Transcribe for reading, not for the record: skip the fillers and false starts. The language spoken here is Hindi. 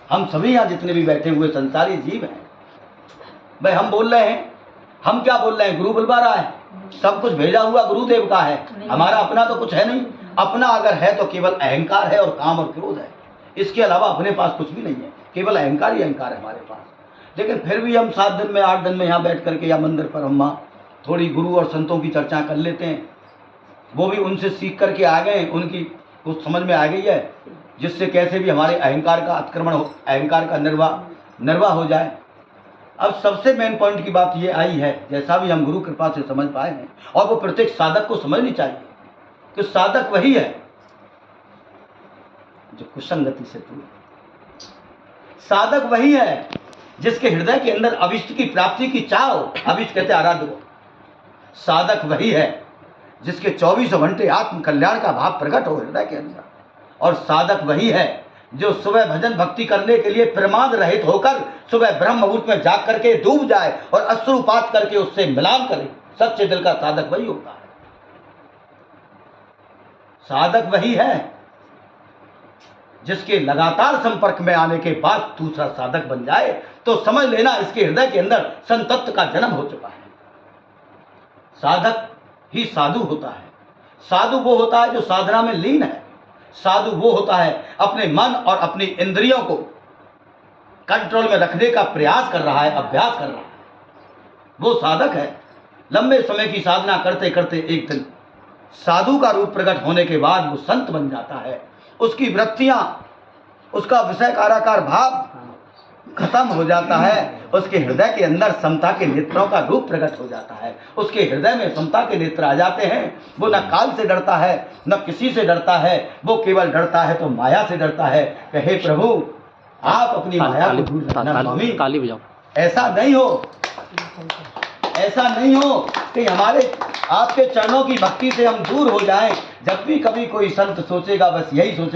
हम सभी यहाँ जितने भी बैठे हुए संसारी जीव हैं, भाई हम बोल रहे हैं, हम क्या बोल रहे हैं? गुरु बुलवा रहा है, सब कुछ भेजा हुआ गुरुदेव का है, हमारा अपना तो कुछ है नहीं। अपना अगर है तो केवल अहंकार है और काम और क्रोध है, इसके अलावा अपने पास कुछ भी नहीं है, केवल अहंकार ही अहंकार है हमारे पास। लेकिन फिर भी हम 7 दिन में 8 दिन में यहाँ बैठ करके या मंदिर पर हम थोड़ी गुरु और संतों की चर्चा कर लेते हैं, वो भी उनसे सीख करके आ गए, उनकी कुछ समझ में आ गई है, जिससे कैसे भी हमारे अहंकार का अतिक्रमण हो, अहंकार का निर्वाह हो जाए। अब सबसे मेन पॉइंट की बात ये आई है, जैसा भी हम गुरु कृपा से समझ पाए हैं, और वो प्रत्येक साधक को समझनी चाहिए कि साधक वही है जो कुसंगति से दूर, साधक वही है जिसके हृदय के अंदर अभिष्ट की प्राप्ति की चाह हो, अभिष्ट कहते आराध्य को। साधक वही है जिसके 24 घंटे आत्म कल्याण का भाव प्रकट हो हृदय के अंदर, और साधक वही है जो सुबह भजन भक्ति करने के लिए प्रमाद रहित होकर सुबह ब्रह्म मुहूर्त में जाग करके डूब जाए और अश्रुपात करके उससे मिलान करे। सच्चे दिल का साधक वही होता है। साधक वही है जिसके लगातार संपर्क में आने के बाद दूसरा साधक बन जाए तो समझ लेना इसके हृदय के अंदर संतत्व का जन्म हो चुका है। साधक ही साधु होता है। साधु वो होता है जो साधना में लीन है। साधु वो होता है अपने मन और अपनी इंद्रियों को कंट्रोल में रखने का प्रयास कर रहा है, अभ्यास कर रहा है, वो साधक है। लंबे समय की साधना करते करते एक दिन साधु का रूप प्रकट होने के बाद वो संत बन जाता है। उसकी वृत्तियां, उसका विषय काराकार भाव खत्म हो जाता है। उसके हृदय के अंदर समता के नेत्रों का रूप प्रकट हो जाता है। उसके हृदय में समता के नेत्र आ जाते हैं। वो न काल से डरता है, न किसी से डरता है। वो केवल डरता है तो माया से डरता है। कहे प्रभु आप अपनी माया को दूर रखना स्वामी। ताली बजाओ। ऐसा नहीं हो, ऐसा नहीं हो कि हमारे आपके चरणों की भक्ति से हम दूर हो जाएं। जब भी कभी कोई संत सोचेगा बस यही सोचेगा